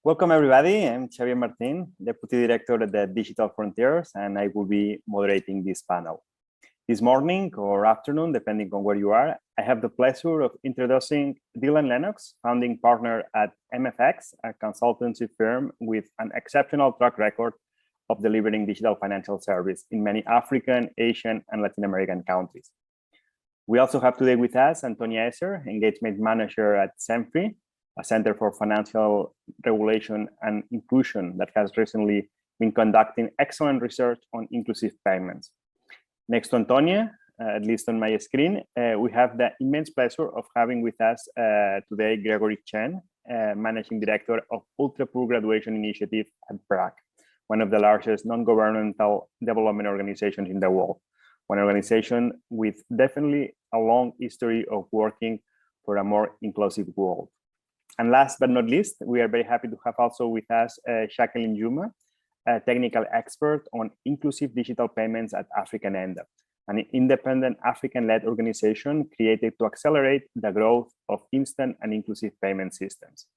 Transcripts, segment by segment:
Welcome, everybody. I'm Xavier Martin, Deputy Director at the Digital Frontiers, and I will be moderating this panel. This morning or afternoon, depending on where you are, I have the pleasure of introducing Dylan Lennox, founding partner at MFX, a consultancy firm with an exceptional track record of delivering digital financial service in many African, Asian, and Latin American countries. We also have today with us Antonia Esser, Engagement Manager at CENFRI, a Center for Financial Regulation and Inclusion that has recently been conducting excellent research on inclusive payments. Next to Antonia, at least on my screen, we have the immense pleasure of having with us today Gregory Chen, Managing Director of Ultra Poor Graduation Initiative at Prague, one of the largest non-governmental development organizations in the world. One organization with definitely a long history of working for a more inclusive world. And last but not least, we are very happy to have also with us Jacqueline Jumah, a technical expert on inclusive digital payments at African Enda, an independent African-led organization created to accelerate the growth of instant and inclusive payment systems.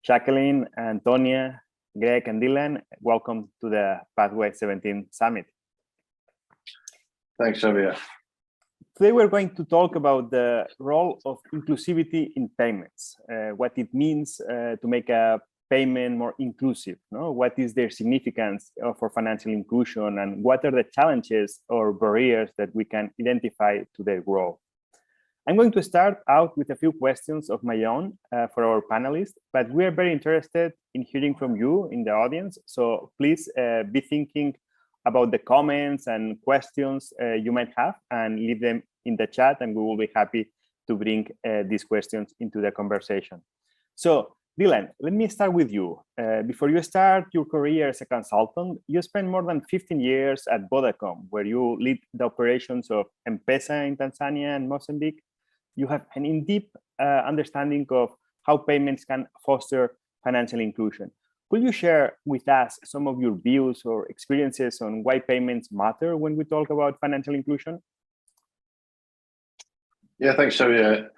Jacqueline, Antonia, Greg, and Dylan, welcome to the Pathway 17 Summit. Thanks, Xavier. Today we're going to talk about the role of inclusivity in payments, what it means to make a payment more inclusive, no? What is their significance for financial inclusion, and what are the challenges or barriers that we can identify to their growth. I'm going to start out with a few questions of my own for our panelists, but we are very interested in hearing from you in the audience, so please be thinking about the comments and questions you might have and leave them in the chat, and we will be happy to bring these questions into the conversation. So Dylan, let me start with you. Before you start your career as a consultant, you spent more than 15 years at Vodacom, where you lead the operations of M-Pesa in Tanzania and Mozambique. You have an in-depth understanding of how payments can foster financial inclusion. Will you share with us some of your views or experiences on why payments matter when we talk about financial inclusion? Yeah, thanks, Xavier.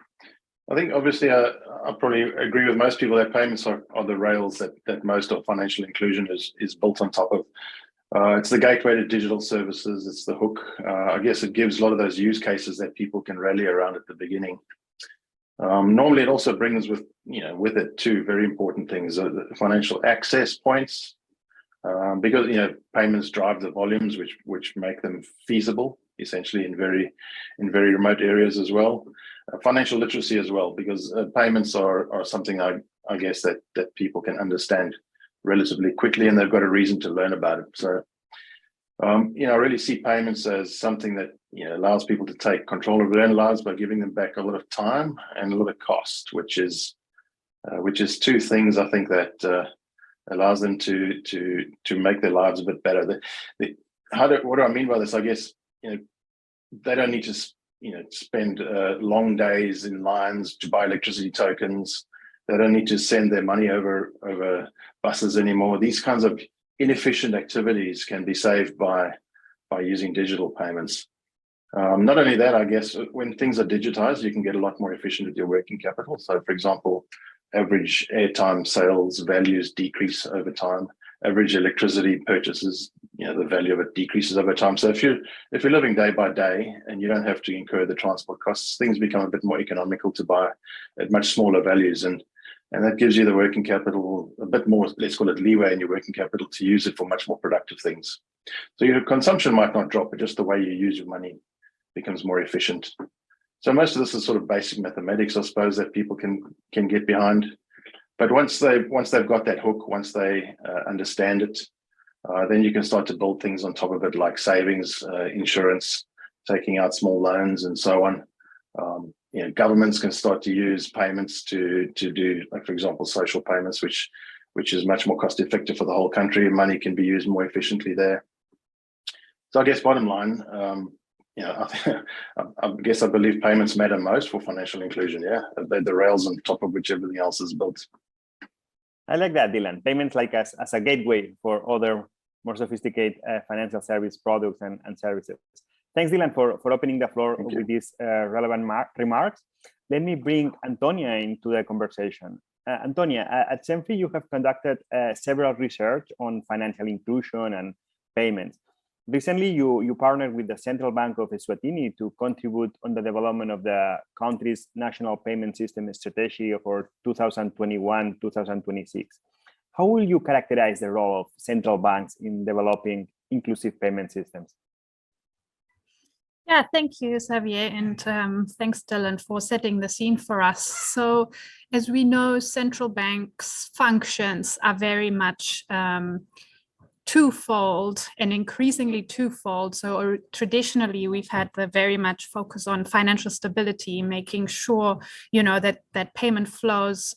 I think obviously I probably agree with most people that payments are the rails that most of financial inclusion is built on top of. It's the gateway to digital services. It's the hook. I guess it gives a lot of those use cases that people can rally around at the beginning. Normally, it also brings with it two very important things: the financial access points, because payments drive the volumes which make them feasible, essentially in very remote areas as well. Financial literacy as well, because payments are something I guess that people can understand relatively quickly, and they've got a reason to learn about it. So I really see payments as something that allows people to take control of their own lives by giving them back a lot of time and a lot of cost, which is two things I think that allows them to make their lives a bit better. What do I mean by this? I guess they don't need to spend long days in lines to buy electricity tokens. They don't need to send their money over buses anymore. These kinds of inefficient activities can be saved by using digital payments. Not only that, I guess when things are digitized, you can get a lot more efficient with your working capital. So, for example, average airtime sales values decrease over time. Average electricity purchases, the value of it decreases over time. So if you're living day by day and you don't have to incur the transport costs, things become a bit more economical to buy at much smaller values, and that gives you the working capital a bit more, let's call it leeway in your working capital, to use it for much more productive things. So your consumption might not drop, but just the way you use your money becomes more efficient. So most of this is sort of basic mathematics, I suppose, that people can get behind. But once they've got that hook, once they understand it, then you can start to build things on top of it, like savings, insurance, taking out small loans, and so on. Governments can start to use payments to do, like, for example, social payments, which is much more cost effective for the whole country. Money can be used more efficiently there. So I guess bottom line, I guess I believe payments matter most for financial inclusion. Yeah, they're the rails on top of which everything else is built. I like that, Dylan. Payments like as a gateway for other more sophisticated financial service products and services. Thanks, Dylan, for opening the floor with these relevant remarks. Let me bring Antonia into the conversation. Antonia, at Chen, you have conducted several research on financial inclusion and payments. Recently, you partnered with the Central Bank of Eswatini to contribute on the development of the country's national payment system strategy for 2021-2026. How will you characterize the role of central banks in developing inclusive payment systems? Yeah, thank you, Xavier, and thanks, Dylan, for setting the scene for us. So, as we know, central banks' functions are very much twofold and increasingly twofold. So traditionally, we've had the very much focus on financial stability, making sure, that payment flows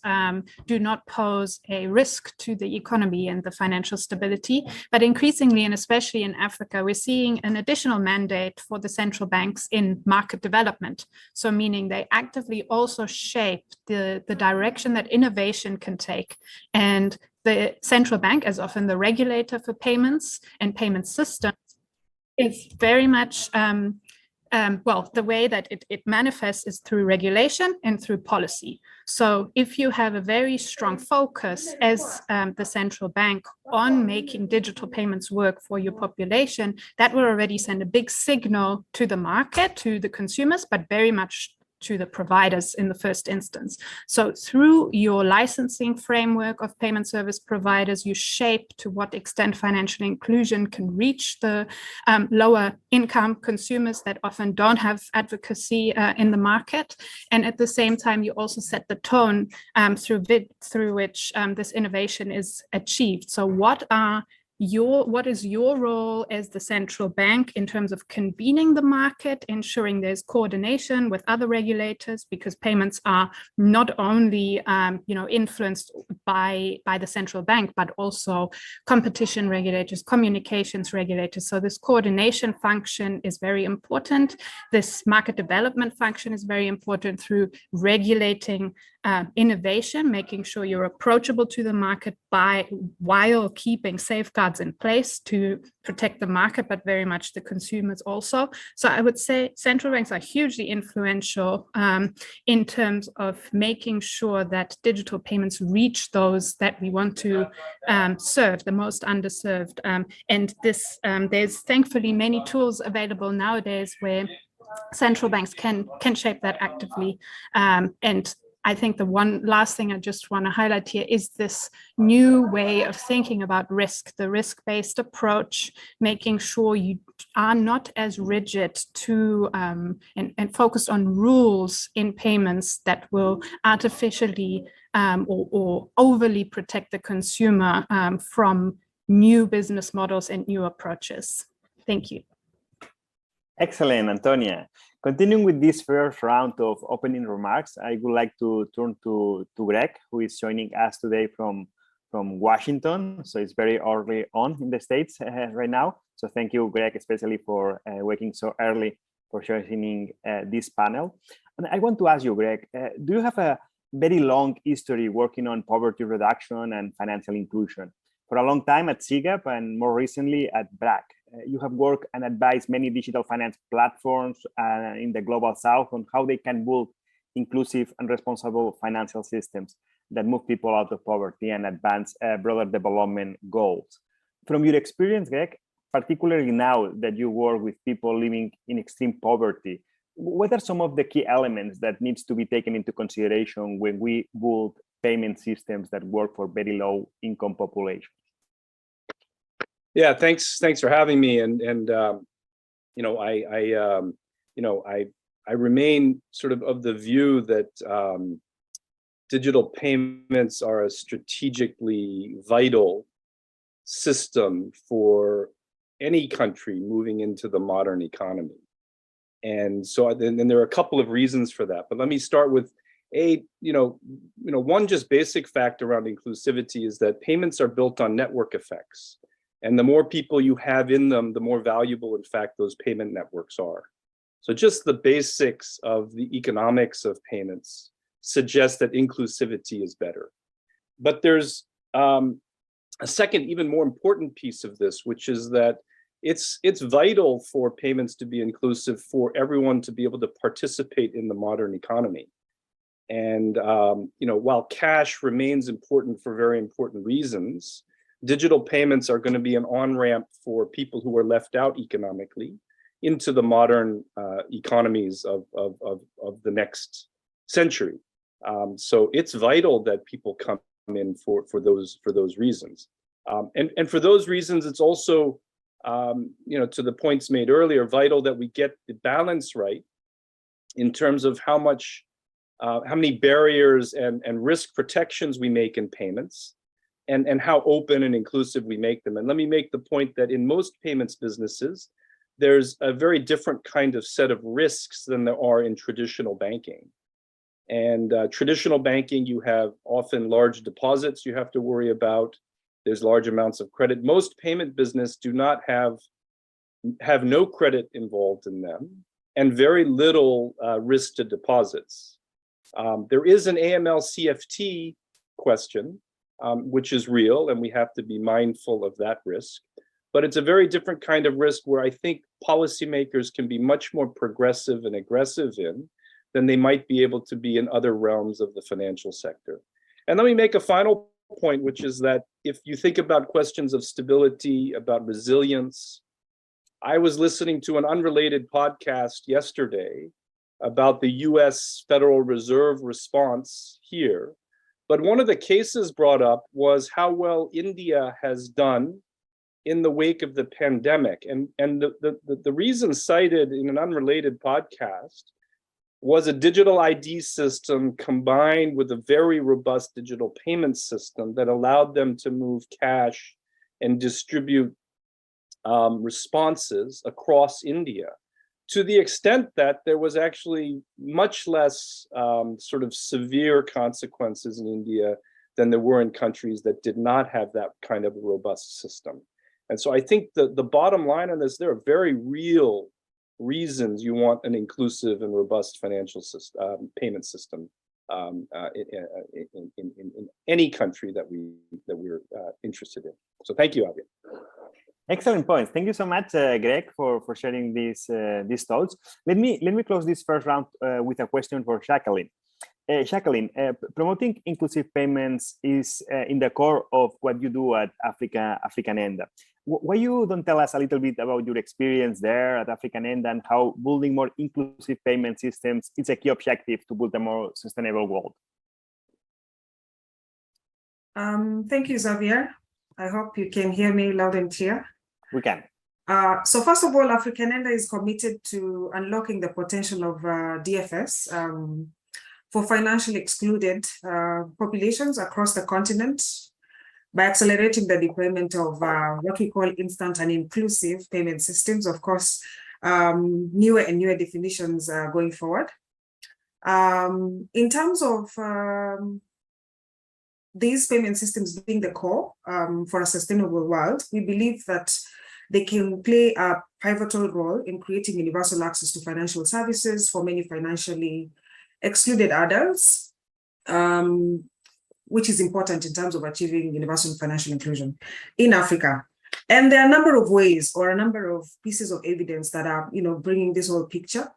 do not pose a risk to the economy and the financial stability. But increasingly, and especially in Africa, we're seeing an additional mandate for the central banks in market development. So meaning they actively also shape the direction that innovation can take. And the central bank, as often the regulator for payments and payment systems, is very much, the way that it manifests is through regulation and through policy. So if you have a very strong focus as the central bank on making digital payments work for your population, that will already send a big signal to the market, to the consumers, but very much to the providers in the first instance. So through your licensing framework of payment service providers, you shape to what extent financial inclusion can reach the lower income consumers that often don't have advocacy in the market. And at the same time, you also set the tone through which this innovation is achieved. So what is your role as the central bank in terms of convening the market, ensuring there's coordination with other regulators, because payments are not only influenced by the central bank, but also competition regulators, communications regulators. So this coordination function is very important. This market development function is very important through regulating innovation, making sure you're approachable to the market while keeping safeguards in place to protect the market, but very much the consumers also. So I would say central banks are hugely influential in terms of making sure that digital payments reach those that we want to serve, the most underserved. And this, there's thankfully many tools available nowadays where central banks can shape that actively. And I think the one last thing I just want to highlight here is this new way of thinking about risk, the risk-based approach, making sure you are not as rigid to and focused on rules in payments that will artificially or overly protect the consumer from new business models and new approaches. Thank you. Excellent, Antonia. Continuing with this first round of opening remarks, I would like to turn to Greg, who is joining us today from Washington. So it's very early on in the States right now. So thank you, Greg, especially for waking so early for joining this panel. And I want to ask you, Greg, do you have a very long history working on poverty reduction and financial inclusion? For a long time at SIGAP and more recently at BRAC. You have worked and advised many digital finance platforms in the Global South on how they can build inclusive and responsible financial systems that move people out of poverty and advance broader development goals. From your experience, Greg, particularly now that you work with people living in extreme poverty, what are some of the key elements that needs to be taken into consideration when we build payment systems that work for very low income populations? Yeah, thanks for having me. And I remain sort of the view that digital payments are a strategically vital system for any country moving into the modern economy. And so then there are a couple of reasons for that. But let me start with one just basic fact around inclusivity is that payments are built on network effects. And the more people you have in them, the more valuable, in fact, those payment networks are. So just the basics of the economics of payments suggest that inclusivity is better. But there's a second, even more important piece of this, which is that it's vital for payments to be inclusive for everyone to be able to participate in the modern economy. And while cash remains important for very important reasons, digital payments are going to be an on-ramp for people who are left out economically into the modern economies of the next century. So it's vital that people come in for those reasons. And for those reasons, it's also, to the points made earlier, vital that we get the balance right in terms of how many barriers and risk protections we make in payments, and how open and inclusive we make them. And let me make the point that in most payments businesses, there's a very different kind of set of risks than there are in traditional banking. And traditional banking, you have often large deposits you have to worry about. There's large amounts of credit. Most payment business do not have no credit involved in them, and very little risk to deposits. There is an AML CFT question, which is real, and we have to be mindful of that risk. But it's a very different kind of risk where I think policymakers can be much more progressive and aggressive in than they might be able to be in other realms of the financial sector. And let me make a final point, which is that if you think about questions of stability, about resilience, I was listening to an unrelated podcast yesterday about the US Federal Reserve response here. But one of the cases brought up was how well India has done in the wake of the pandemic. And the reason cited in an unrelated podcast was a digital ID system combined with a very robust digital payment system that allowed them to move cash and distribute responses across India, to the extent that there was actually much less sort of severe consequences in India than there were in countries that did not have that kind of a robust system. And so I think the bottom line on this, there are very real reasons you want an inclusive and robust financial system, payment system in any country that we're interested in. So thank you, Xavier. Excellent points. Thank you so much, Greg, for sharing these thoughts. Let me close this first round with a question for Jacqueline. Jacqueline, promoting inclusive payments is in the core of what you do at Africanenda. Why you don't tell us a little bit about your experience there at Africanenda and how building more inclusive payment systems is a key objective to build a more sustainable world? Thank you, Xavier. I hope you can hear me loud and clear. We can. So first of all, Africanenda is committed to unlocking the potential of DFS for financially excluded populations across the continent by accelerating the deployment of what we call instant and inclusive payment systems. Of course, newer and newer definitions going forward. In terms of these payment systems being the core for a sustainable world, we believe that they can play a pivotal role in creating universal access to financial services for many financially excluded adults, which is important in terms of achieving universal financial inclusion in Africa. And there are a number of ways or a number of pieces of evidence that are, bringing this whole picture.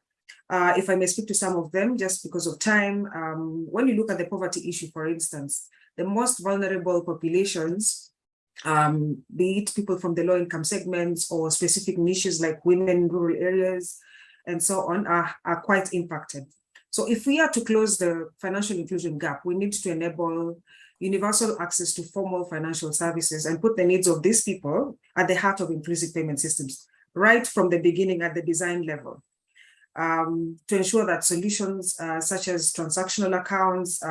If I may speak to some of them, just because of time, when you look at the poverty issue, for instance, the most vulnerable populations, be it people from the low-income segments or specific niches like women in rural areas and so on, are quite impacted. So if we are to close the financial inclusion gap, we need to enable universal access to formal financial services and put the needs of these people at the heart of inclusive payment systems, right from the beginning at the design level, to ensure that solutions such as transactional accounts,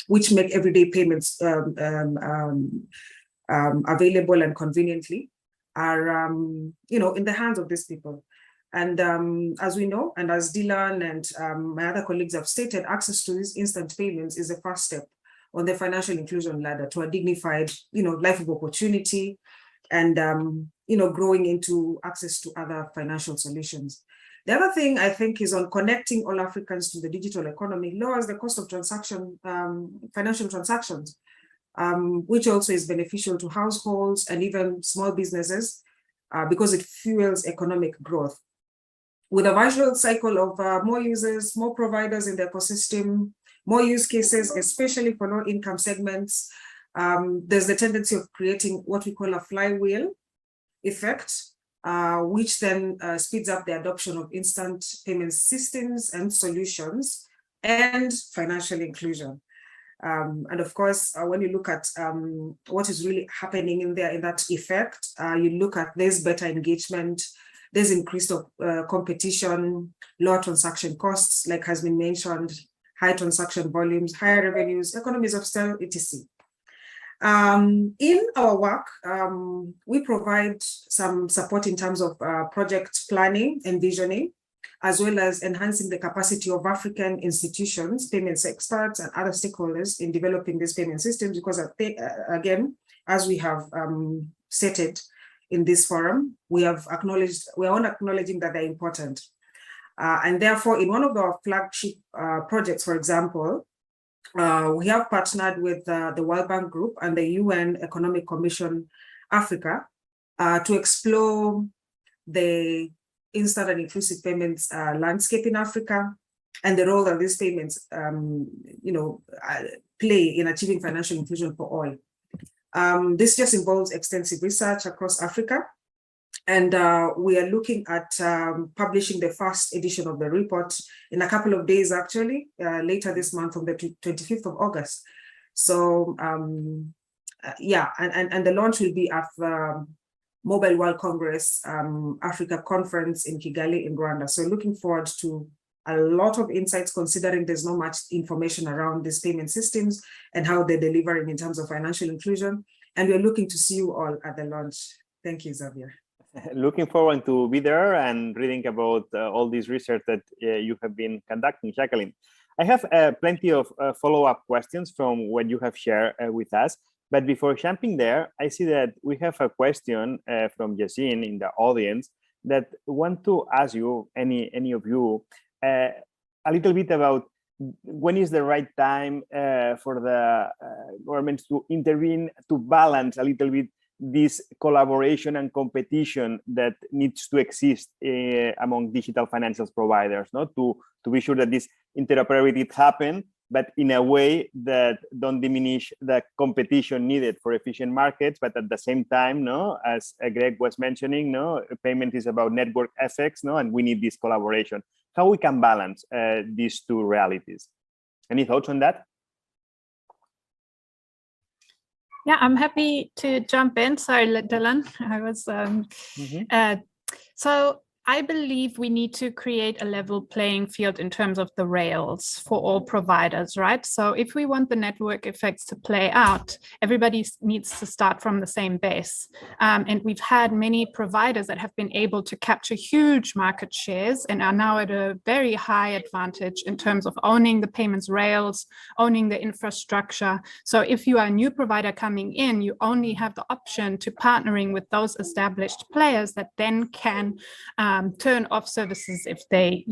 which make everyday payments available and conveniently, are in the hands of these people. And as we know, and as Dylan and my other colleagues have stated, access to these instant payments is the first step on the financial inclusion ladder to a dignified, life of opportunity and, growing into access to other financial solutions. The other thing I think is on connecting all Africans to the digital economy lowers the cost of financial transactions, which also is beneficial to households and even small businesses because it fuels economic growth. With a virtual cycle of more users, more providers in the ecosystem, more use cases, especially for low-income segments. There's the tendency of creating what we call a flywheel effect, which then speeds up the adoption of instant payment systems and solutions and financial inclusion. And of course, when you look at what is really happening in there in that effect, you look at there's better engagement, there's increased competition, lower transaction costs, like has been mentioned, high transaction volumes, higher revenues, economies of scale, etc. In our work, we provide some support in terms of project planning and visioning, as well as enhancing the capacity of African institutions, payments experts, and other stakeholders in developing these payment systems, because again, as we have stated in this forum, we are acknowledging that they're important. And therefore, in one of our flagship projects, for example, we have partnered with the World Bank Group and the UN Economic Commission Africa to explore the instant and inclusive payments landscape in Africa and the role that these payments play in achieving financial inclusion for all. This just involves extensive research across Africa. And we are looking at publishing the first edition of the report in a couple of days, actually, later this month on the 25th of August. So yeah, and the launch will be at the Mobile World Congress Africa Conference in Kigali in Rwanda. So looking forward to a lot of insights, considering there's not much information around these payment systems and how they're delivering in terms of financial inclusion. And we're looking to see you all at the launch. Thank you, Xavier. Looking forward to be there and reading about all this research that you have been conducting, Jacqueline. I have plenty of follow-up questions from what you have shared with us. But before jumping there, I see that we have a question from Yassine in the audience that want to ask you, any of you, a little bit about when is the right time for the governments to intervene to balance a little bit this collaboration and competition that needs to exist among digital financial providers, no? To be sure that this interoperability happen, but in a way that don't diminish the competition needed for efficient markets, but at the same time, no, as Greg was mentioning, no, payment is about network effects, no, and we need this collaboration. How we can balance these two realities? Any thoughts on that? Yeah, I'm happy to jump in. Sorry, Dylan. I was so I believe we need to create a level playing field in terms of the rails for all providers, right? So if we want the network effects to play out, everybody needs to start from the same base. And we've had many providers that have been able to capture huge market shares and are now at a very high advantage in terms of owning the payments rails, owning the infrastructure. So if you are a new provider coming in, you only have the option to partnering with those established players that then can turn off services if they,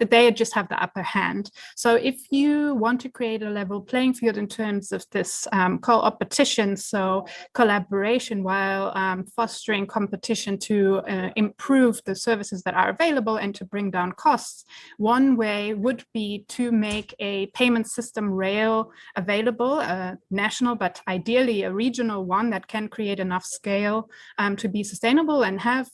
they just have the upper hand. So if you want to create a level playing field in terms of this co-opetition, so collaboration while fostering competition to improve the services that are available and to bring down costs, one way would be to make a payment system rail available, national, but ideally a regional one that can create enough scale to be sustainable and have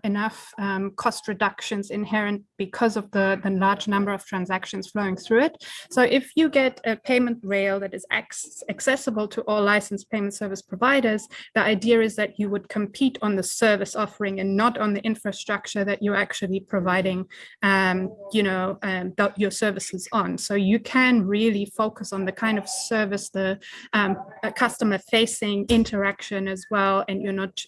enough cost reductions inherent because of the large number of transactions flowing through it. So if you get a payment rail that is accessible to all licensed payment service providers, the idea is that you would compete on the service offering and not on the infrastructure that you're actually providing, your services on. So you can really focus on the kind of service, the customer-facing interaction as well, and you're not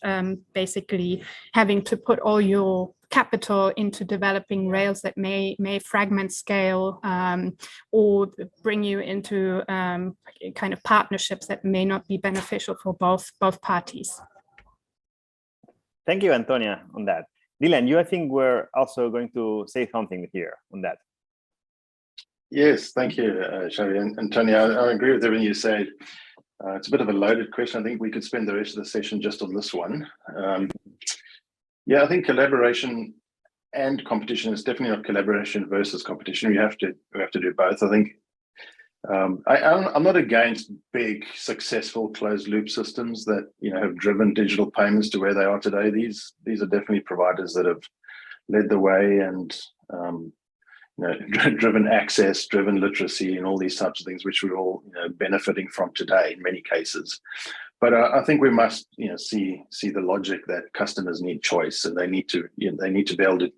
basically having to put all your capital into developing rails that may fragment scale or bring you into kind of partnerships that may not be beneficial for both parties. Thank you, Antonia, on that. Dylan, I think we're also going to say something here on that. Yes, thank you, Xavier. And Antonia, I agree with everything you said. It's a bit of a loaded question. I think we could spend the rest of the session just on this one. Yeah, I think collaboration and competition is definitely not collaboration versus competition. We have to do both. I think I'm not against big, successful closed loop systems that have driven digital payments to where they are today. These are definitely providers that have led the way and driven access, driven literacy, and all these types of things, which we're all benefiting from today in many cases. But I think we must see the logic that customers need choice, and they need to be able to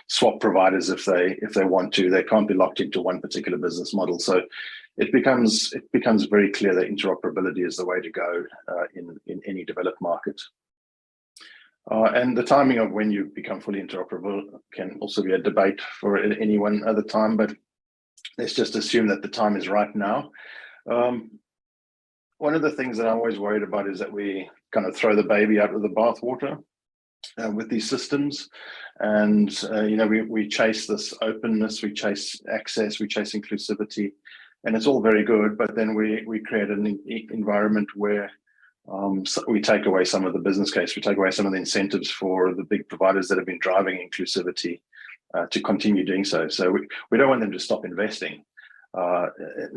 swap providers if they want to. They can't be locked into one particular business model. So it becomes very clear that interoperability is the way to go in any developed market. And the timing of when you become fully interoperable can also be a debate for any one other time, but let's just assume that the time is right now. One of the things that I'm always worried about is that we kind of throw the baby out with the bathwater with these systems. And, we chase this openness, we chase access, we chase inclusivity, and it's all very good, but then we create an environment where so we take away some of the business case, we take away some of the incentives for the big providers that have been driving inclusivity to continue doing so. So we don't want them to stop investing.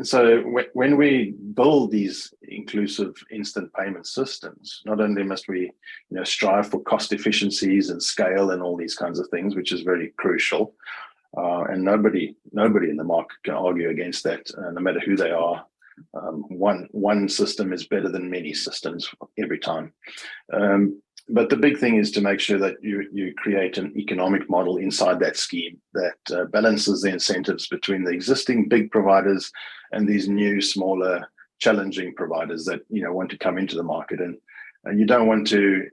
So when we build these inclusive instant payment systems, not only must we strive for cost efficiencies and scale and all these kinds of things, which is very crucial, and nobody in the market can argue against that, no matter who they are. One system is better than many systems every time. But the big thing is to make sure that you create an economic model inside that scheme that balances the incentives between the existing big providers and these new, smaller, challenging providers that want to come into the market. And you don't want to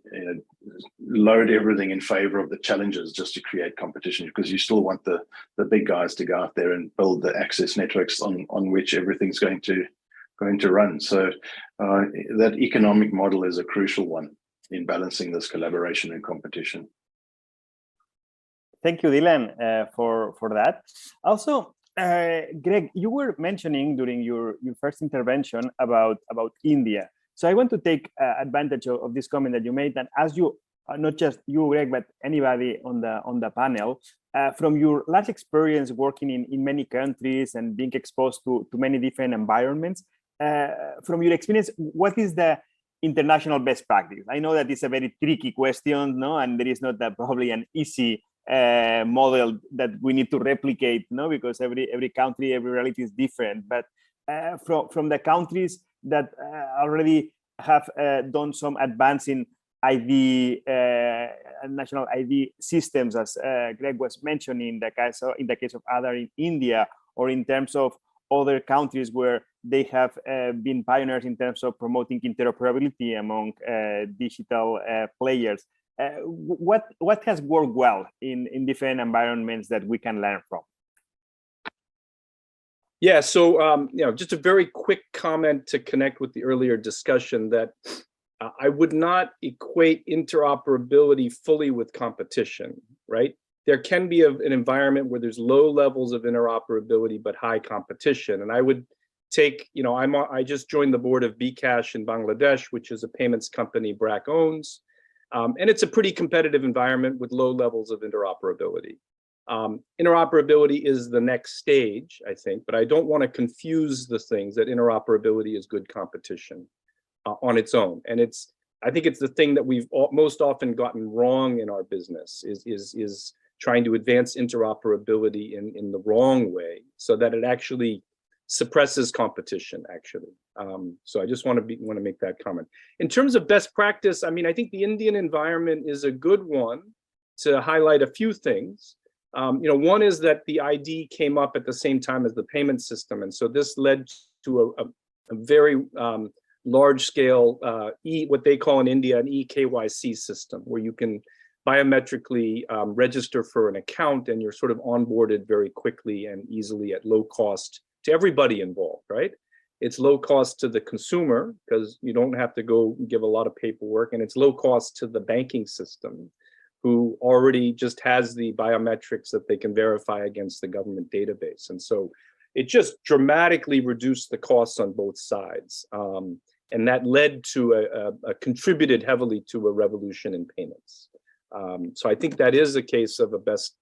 load everything in favor of the challengers just to create competition, because you still want the big guys to go out there and build the access networks on which everything's going to run. So that economic model is a crucial one in balancing this collaboration and competition. Thank you, Dylan, for that. Also, Greg, you were mentioning during your first intervention about India. So I want to take advantage of this comment that you made, and ask you, not just you, Greg, but anybody on the panel, from your last experience working in many countries and being exposed to many different environments, from your experience, what is the international best practice? I know that it's a very tricky question, no, and there is not probably an easy model that we need to replicate, no, because every country, every reality is different. But from the countries that already have done some advance in ID, national ID systems, as Greg was mentioning, in the case of Aadhaar in India, or in terms of other countries where they have been pioneers in terms of promoting interoperability among digital players. What has worked well in different environments that we can learn from? Yeah, so just a very quick comment to connect with the earlier discussion, that I would not equate interoperability fully with competition, right? There can be an environment where there's low levels of interoperability but high competition. And I would take, I just joined the board of bKash in Bangladesh, which is a payments company BRAC owns. And it's a pretty competitive environment with low levels of interoperability. Interoperability is the next stage, I think, but I don't want to confuse the things that interoperability is good competition on its own. And I think it's the thing that we've most often gotten wrong in our business is trying to advance interoperability in the wrong way, so that it actually suppresses competition, actually. So I just want to make that comment. In terms of best practice, I mean, I think the Indian environment is a good one to highlight a few things. One is that the ID came up at the same time as the payment system. And so this led to a very large scale, what they call in India, an eKYC system, where you can biometrically register for an account, and you're sort of onboarded very quickly and easily at low cost to everybody involved, right? It's low cost to the consumer because you don't have to go give a lot of paperwork, and it's low cost to the banking system, who already just has the biometrics that they can verify against the government database. And so it just dramatically reduced the costs on both sides. And that led to contributed heavily to a revolution in payments. So I think that is a case of a best,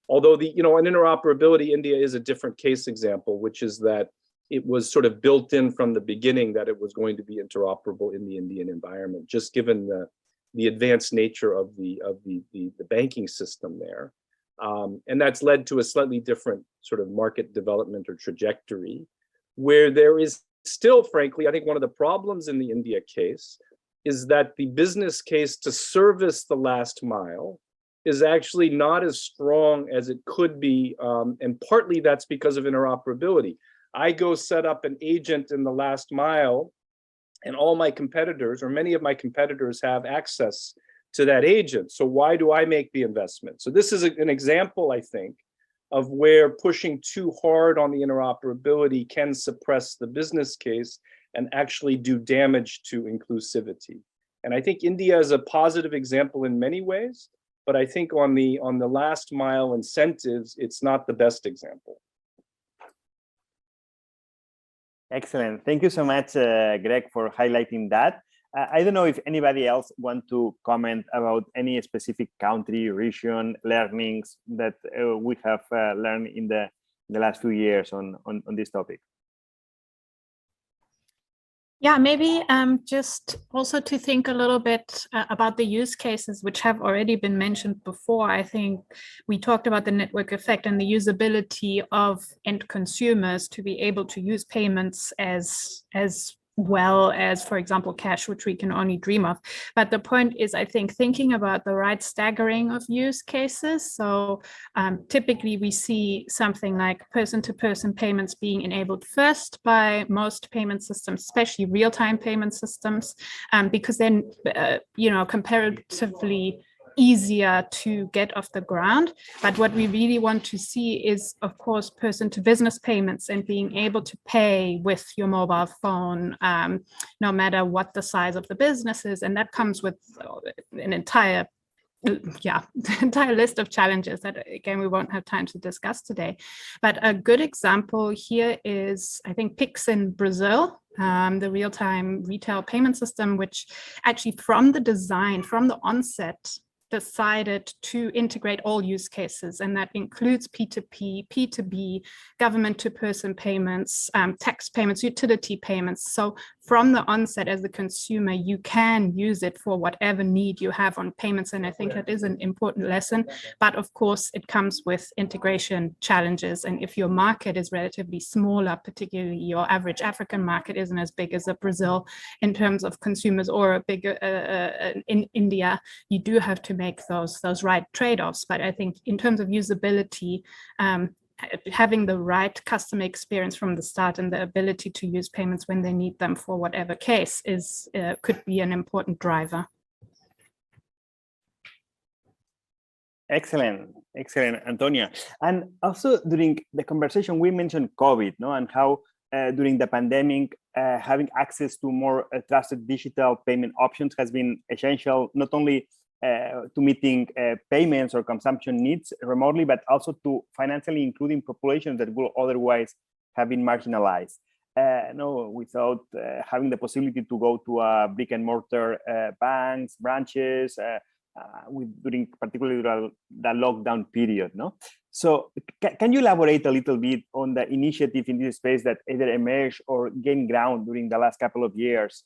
although in interoperability, India is a different case example, which is that it was sort of built in from the beginning that it was going to be interoperable in the Indian environment, just given the advanced nature of the banking system there. And that's led to a slightly different sort of market development or trajectory, where there is still, frankly, I think one of the problems in the India case is that the business case to service the last mile is actually not as strong as it could be. And partly that's because of interoperability. I go set up an agent in the last mile, and all my competitors, or many of my competitors, have access to that agent. So why do I make the investment? So this is an example, I think, of where pushing too hard on the interoperability can suppress the business case and actually do damage to inclusivity. And I think India is a positive example in many ways, but I think on the last mile incentives, it's not the best example. Excellent. Thank you so much, Greg, for highlighting that. I don't know if anybody else want to comment about any specific country, region, learnings that we have learned in the last few years on this topic. Yeah, maybe just also to think a little bit about the use cases, which have already been mentioned before. I think we talked about the network effect and the usability of end consumers to be able to use payments as well as, for example, cash, which we can only dream of. But the point is, I think, thinking about the right staggering of use cases. So typically we see something like person-to-person payments being enabled first by most payment systems, especially real-time payment systems, because then, comparatively easier to get off the ground. But what we really want to see is, of course, person to business payments and being able to pay with your mobile phone, no matter what the size of the business is. And that comes with an entire list of challenges that, again, we won't have time to discuss today. But a good example here is, I think, Pix in Brazil, the real-time retail payment system, which actually from the design, from the onset, decided to integrate all use cases, and that includes P2P, P2B, government-to-person payments, tax payments, utility payments. So from the onset, as a consumer, you can use it for whatever need you have on payments, and I think that is an important lesson. But of course, it comes with integration challenges, and if your market is relatively smaller, particularly your average African market isn't as big as a Brazil in terms of consumers, or a bigger in India, you do have to make those right trade-offs. But I think in terms of usability, having the right customer experience from the start and the ability to use payments when they need them for whatever case could be an important driver. Excellent, Antonia. And also during the conversation, we mentioned COVID, and how during the pandemic, having access to more trusted digital payment options has been essential, not only to meeting payments or consumption needs remotely, but also to financially including populations that will otherwise have been marginalized. Without having the possibility to go to a brick and mortar banks, branches, during particularly the lockdown period. So can you elaborate a little bit on the initiative in this space that either emerged or gained ground during the last couple of years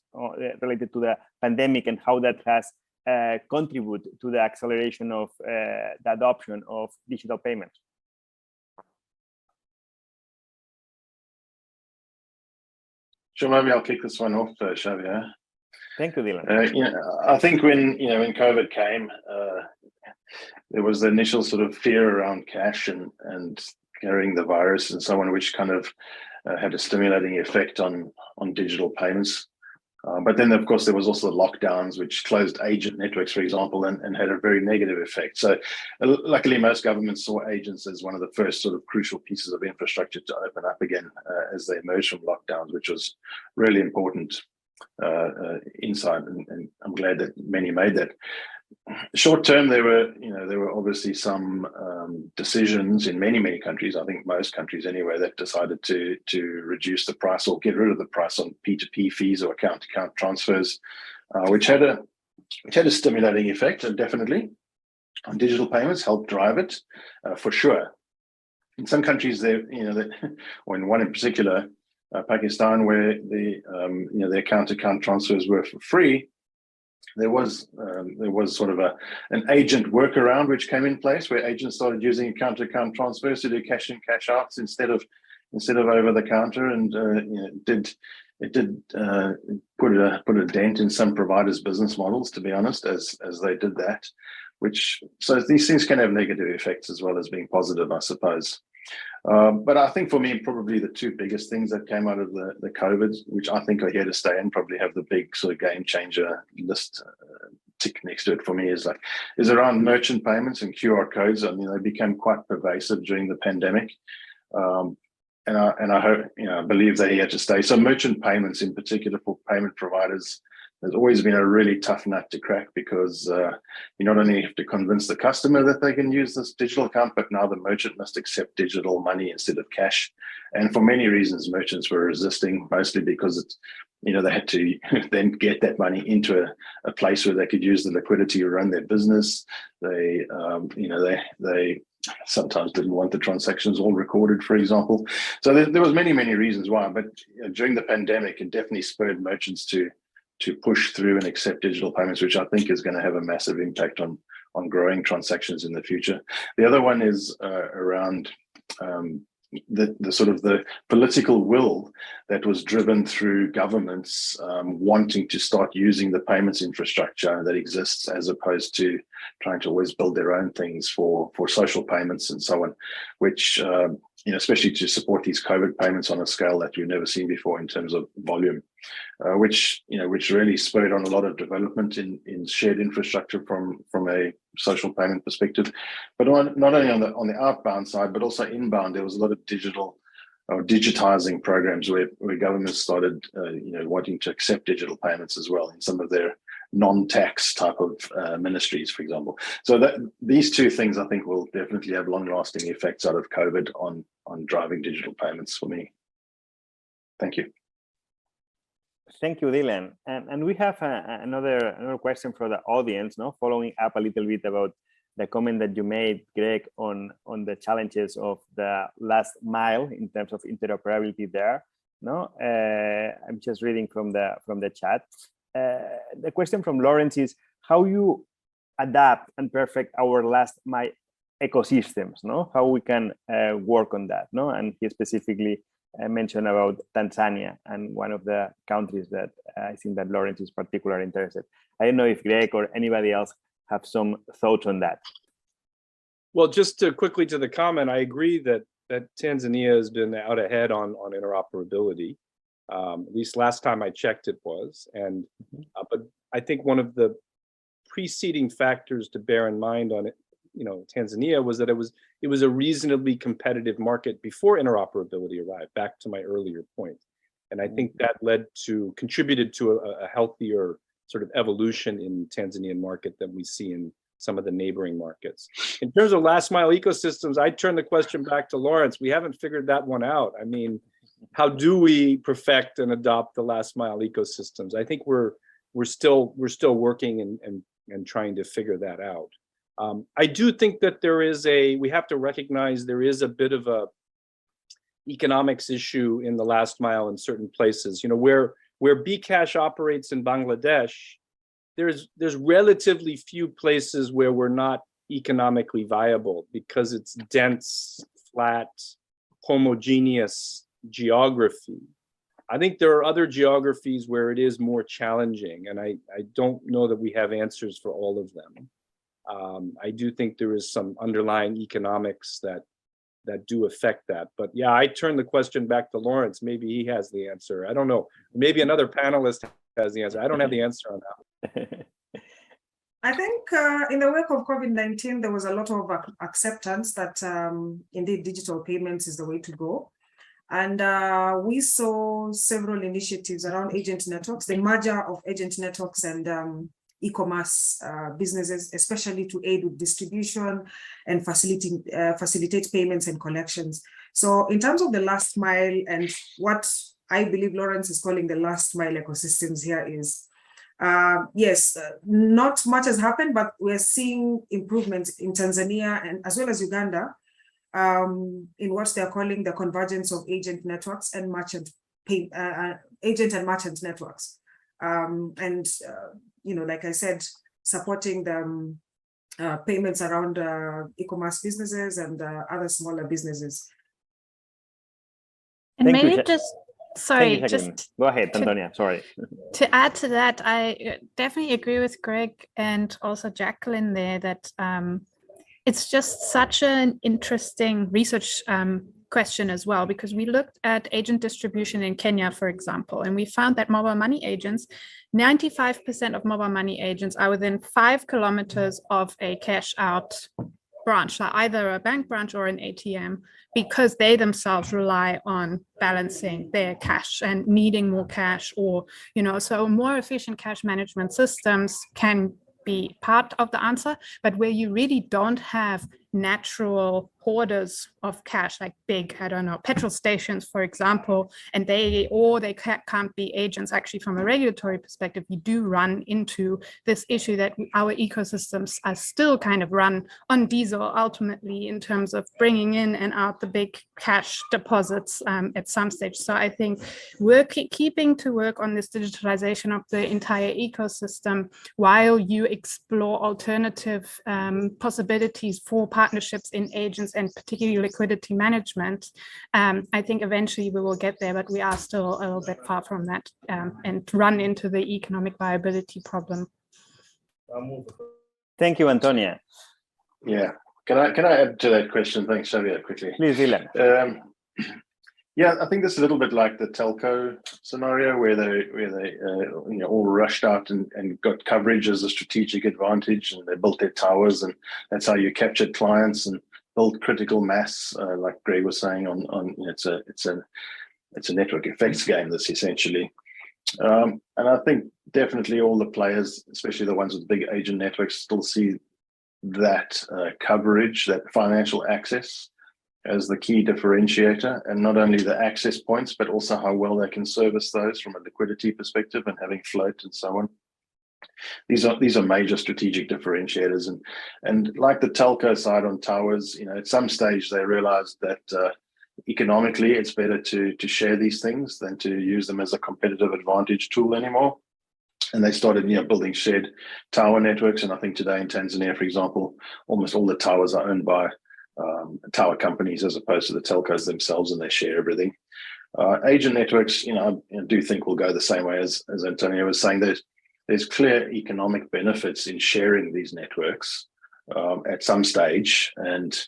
related to the pandemic, and how that has contribute to the acceleration of the adoption of digital payments? Sure, maybe I'll kick this one off, Xavier. Thank you, Dylan. I think when COVID came, there was the initial sort of fear around cash and carrying the virus and so on, which kind of had a stimulating effect on digital payments. But then, of course, there was also the lockdowns, which closed agent networks, for example, and had a very negative effect. So luckily, most governments saw agents as one of the first sort of crucial pieces of infrastructure to open up again as they emerged from lockdowns, which was really important insight. And I'm glad that many made that. Short term, there were obviously some decisions in many countries, I think most countries anyway, that decided to reduce the price or get rid of the price on P2P fees or account-to-account transfers, which had a stimulating effect, and definitely on digital payments, helped drive it for sure. In some countries, or in one in particular, Pakistan, where the account-to-account transfers were for free, there was sort of an agent workaround which came in place, where agents started using account-to-account transfers to do cash in, cash outs instead of over the counter, and it did put a dent in some providers' business models, to be honest, as they did that. So these things can have negative effects as well as being positive, I suppose. But I think for me, probably the two biggest things that came out of the COVID, which I think are here to stay and probably have the big sort of game changer list tick next to it for me, is around merchant payments and QR codes. I mean, they became quite pervasive during the pandemic. And I hope, I believe they're here to stay. So merchant payments in particular for payment providers has always been a really tough nut to crack, because you not only have to convince the customer that they can use this digital account, but now the merchant must accept digital money instead of cash. And for many reasons, merchants were resisting, mostly because it's, they had to then get that money into a place where they could use the liquidity to run their business. They sometimes didn't want the transactions all recorded, for example. So there was many reasons why, but during the pandemic, it definitely spurred merchants to push through and accept digital payments, which I think is going to have a massive impact on growing transactions in the future. The other one is around the sort of the political will that was driven through governments wanting to start using the payments infrastructure that exists, as opposed to trying to always build their own things for social payments and so on, which especially to support these COVID payments on a scale that we've never seen before in terms of volume, which really spurred on a lot of development in shared infrastructure from a social payment perspective. But not only on the outbound side, but also inbound, there was a lot of digital or digitizing programs where governments started wanting to accept digital payments as well in some of their non-tax type of ministries, for example. So these two things, I think, will definitely have long-lasting effects out of COVID on driving digital payments for me. Thank you. Thank you, Dylan. And we have another question from the audience, following up a little bit about the comment that you made, Greg, on the challenges of the last mile in terms of interoperability there. I'm just reading from the chat. The question from Lawrence is how you adapt and perfect our last mile ecosystems, how we can work on that, and he specifically mentioned about Tanzania, and one of the countries that I think that Lawrence is particularly interested. I don't know if Greg or anybody else have some thoughts on that. Well, just quickly to the comment, I agree that Tanzania has been out ahead on interoperability. At least last time I checked, it was. And but I think one of the preceding factors to bear in mind on it, Tanzania, was that it was a reasonably competitive market before interoperability arrived. Back to my earlier point, and I think that contributed to a healthier sort of evolution in Tanzanian market than we see in some of the neighboring markets. In terms of last mile ecosystems, I turn the question back to Lawrence. We haven't figured that one out. I mean, how do we perfect and adopt the last mile ecosystems? I think we're still working and trying to figure that out. I do think that we have to recognize there is a bit of a economics issue in the last mile in certain places. Where bKash operates in Bangladesh, there's relatively few places where we're not economically viable because it's dense, flat, homogeneous geography. I think there are other geographies where it is more challenging, and I don't know that we have answers for all of them. I do think there is some underlying economics that do affect that. But yeah, I turn the question back to Lawrence. Maybe he has the answer. I don't know. Maybe another panelist has the answer. I don't have the answer on that. I think in the wake of COVID-19, there was a lot of acceptance that indeed digital payments is the way to go. And we saw several initiatives around agent networks, the merger of agent networks and e-commerce businesses, especially to aid with distribution and facilitate payments and collections. So in terms of the last mile and what I believe Lawrence is calling the last mile ecosystems here is, yes, not much has happened, but we're seeing improvements in Tanzania and as well as Uganda in what they're calling the convergence of agent networks and merchant agent and merchant networks. Like I said, supporting the payments around e-commerce businesses and other smaller businesses. And Thank you, maybe sorry, just go ahead, Antonia. Sorry. To add to that, I definitely agree with Greg and also Jacqueline there that it's just such an interesting research question as well, because we looked at agent distribution in Kenya, for example, and we found that mobile money agents, 95% of mobile money agents are within 5 kilometers of a cash out branch, so either a bank branch or an ATM, because they themselves rely on balancing their cash and needing more cash, or, so more efficient cash management systems can be part of the answer, but where you really don't have natural hoarders of cash, like big, petrol stations, for example, and they can't be agents. Actually, from a regulatory perspective, you do run into this issue that our ecosystems are still kind of run on diesel ultimately in terms of bringing in and out the big cash deposits at some stage. So I think we're keeping to work on this digitalization of the entire ecosystem while you explore alternative possibilities for partnerships in agents and particularly liquidity management. I think eventually we will get there, but we are still a little bit far from that and run into the economic viability problem. Thank you, Antonia. Yeah, can I add to that question? Thanks, Xavier, quickly. Please, Dylan. Yeah, I think this is a little bit like the telco scenario where they all rushed out and got coverage as a strategic advantage, and they built their towers, and that's how you captured clients and build critical mass, like Greg was saying. It's a network effects game. This essentially, and I think definitely all the players, especially the ones with big agent networks, still see that coverage, that financial access, as the key differentiator, and not only the access points, but also how well they can service those from a liquidity perspective and having float and so on. These are major strategic differentiators, and like the telco side on towers, at some stage they realized that economically it's better to share these things than to use them as a competitive advantage tool anymore. And they started building shared tower networks. And I think today in Tanzania, for example, almost all the towers are owned by tower companies as opposed to the telcos themselves, and they share everything. Agent networks, I do think will go the same way as Antonia was saying. There's clear economic benefits in sharing these networks at some stage, and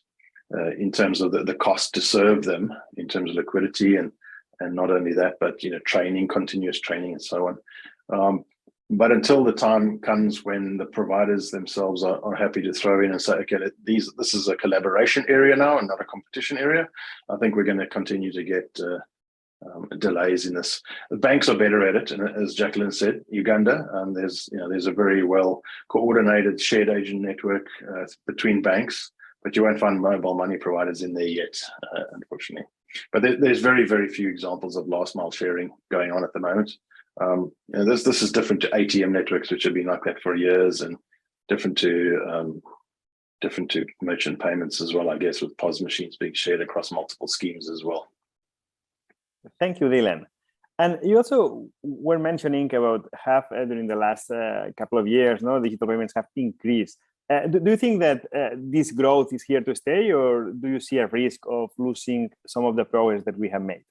in terms of the cost to serve them, in terms of liquidity, and not only that, but training, continuous training, and so on. But until the time comes when the providers themselves are happy to throw in and say, okay, this is a collaboration area now and not a competition area, I think we're going to continue to get delays in this. The banks are better at it, and as Jacqueline said, Uganda, there's a very well coordinated shared agent network between banks, but you won't find mobile money providers in there yet, unfortunately. But there's very, very few examples of last mile sharing going on at the moment. This is different to ATM networks, which have been like that for years, and different to merchant payments as well, I guess, with POS machines being shared across multiple schemes as well. Thank you, Dylan. And you also were mentioning about during the last couple of years, digital payments have increased. Do you think that this growth is here to stay, or do you see a risk of losing some of the progress that we have made?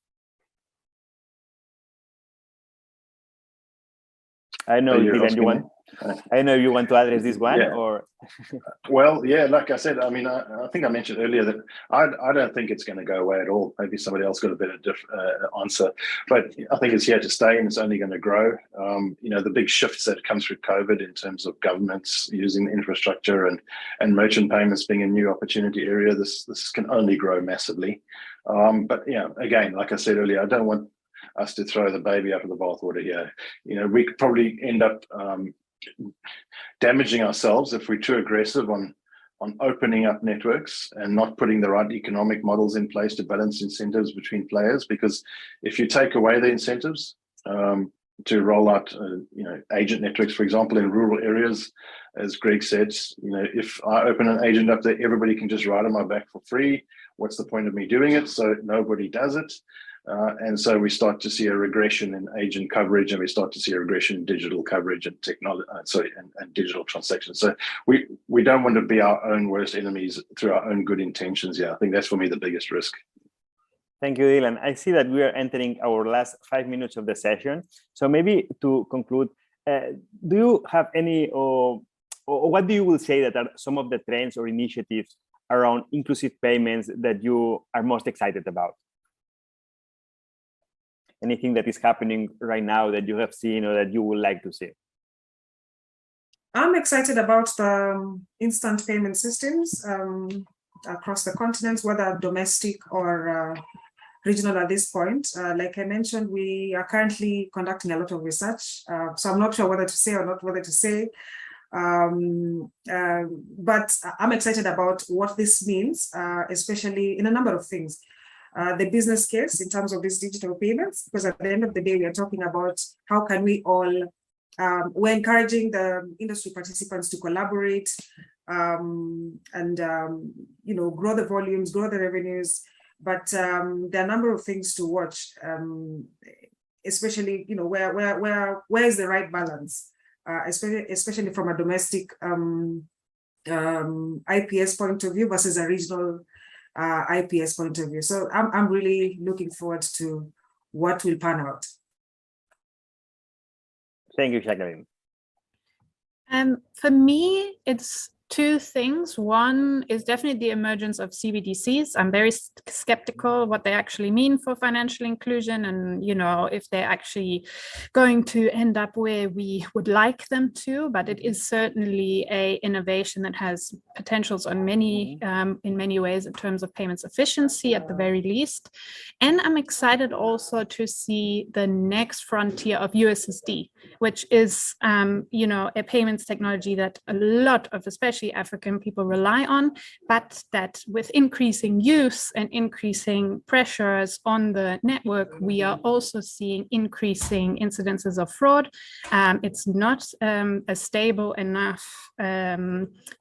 I know, Dylan, I know you want to address this one, or well, yeah, like I said, I mean, I think I mentioned earlier that I don't think it's going to go away at all. Maybe somebody else got a better answer, but I think it's here to stay, and it's only going to grow. The big shifts that come through COVID in terms of governments using the infrastructure and merchant payments being a new opportunity area, this can only grow massively. But again, like I said earlier, I don't want us to throw the baby out of the bathwater here. We could probably end up damaging ourselves if we're too aggressive on opening up networks and not putting the right economic models in place to balance incentives between players. Because if you take away the incentives to roll out agent networks, for example, in rural areas, as Greg said, if I open an agent up there, everybody can just ride on my back for free. What's the point of me doing it? So nobody does it. And so we start to see a regression in agent coverage, and we start to see a regression in digital coverage and technology, and digital transactions. So we don't want to be our own worst enemies through our own good intentions. Yeah, I think that's for me the biggest risk. Thank you, Dylan. I see that we are entering our last 5 minutes of the session. So maybe to conclude, do you have any, or what do you will say that are some of the trends or initiatives around inclusive payments that you are most excited about? Anything that is happening right now that you have seen or that you would like to see? I'm excited about the instant payment systems across the continents, whether domestic or regional at this point. Like I mentioned, we are currently conducting a lot of research, so I'm not sure whether to say or not whether to say, but I'm excited about what this means, especially in a number of things. The business case in terms of these digital payments, because at the end of the day, we are talking about how can we all, we're encouraging the industry participants to collaborate and grow the volumes, grow the revenues. But there are a number of things to watch, especially where is the right balance, especially from a domestic IPS point of view versus a regional IPS point of view. So I'm really looking forward to what will pan out. Thank you, Jacqueline. For me, it's two things. One is definitely the emergence of CBDCs. I'm very skeptical what they actually mean for financial inclusion, and if they're actually going to end up where we would like them to. But it is certainly a innovation that has potentials on many in many ways in terms of payments efficiency at the very least. And I'm excited also to see the next frontier of USSD, which is a payments technology that a lot of especially African people rely on, but that with increasing use and increasing pressures on the network, we are also seeing increasing incidences of fraud. It's not a stable enough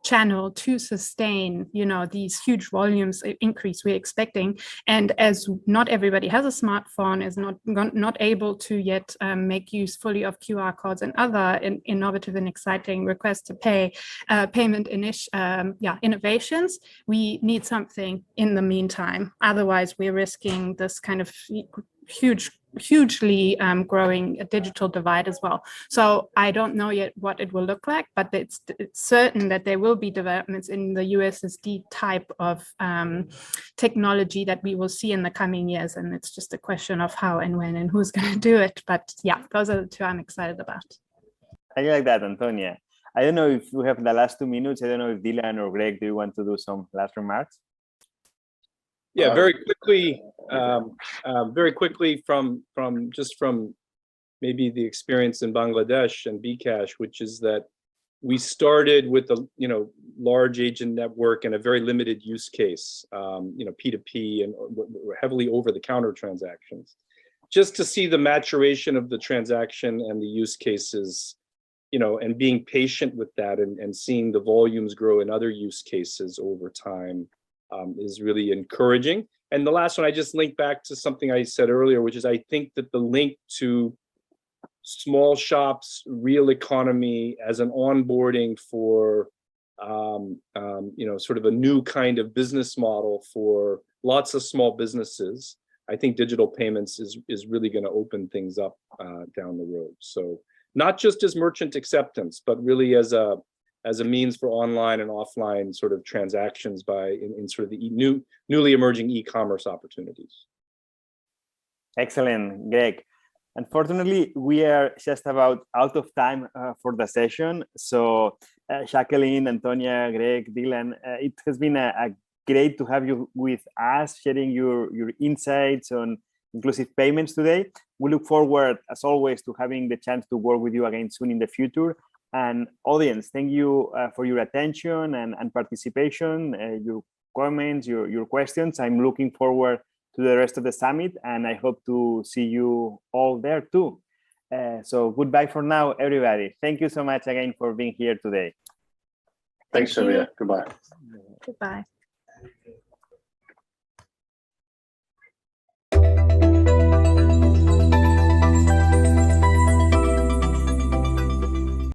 channel to sustain, these huge volumes increase we're expecting. And as not everybody has a smartphone, is not able to yet make use fully of QR codes and other innovative and exciting request to pay payment innovations, we need something in the meantime. Otherwise, we're risking this kind of hugely growing digital divide as well. So I don't know yet what it will look like, but it's certain that there will be developments in the USSD type of technology that we will see in the coming years. And it's just a question of how and when and who's going to do it. But yeah, those are the two I'm excited about. I like that, Antonia. I don't know if we have the last 2 minutes. I don't know if Dylan or Greg, do you want to do some last remarks? Yeah, very quickly from maybe the experience in Bangladesh and Bcash, which is that we started with a large agent network and a very limited use case, P2P and heavily over-the-counter transactions. Just to see the maturation of the transaction and the use cases, and being patient with that and seeing the volumes grow in other use cases over time is really encouraging. And the last one, I just link back to something I said earlier, which is I think that the link to small shops, real economy as an onboarding for, sort of a new kind of business model for lots of small businesses, I think digital payments is really going to open things up down the road. So not just as merchant acceptance, but really as a means for online and offline sort of transactions in sort of the newly emerging e-commerce opportunities. Excellent, Greg. Unfortunately, we are just about out of time for the session. So Jacqueline, Antonia, Greg, Dylan, it has been a great to have you with us, sharing your insights on inclusive payments today. We look forward, as always, to having the chance to work with you again soon in the future. And audience, thank you for your attention and participation, your comments, your questions. I'm looking forward to the rest of the summit, and I hope to see you all there too. So goodbye for now, everybody. Thank you so much again for being here today. Thanks, Xavier. Goodbye. Goodbye.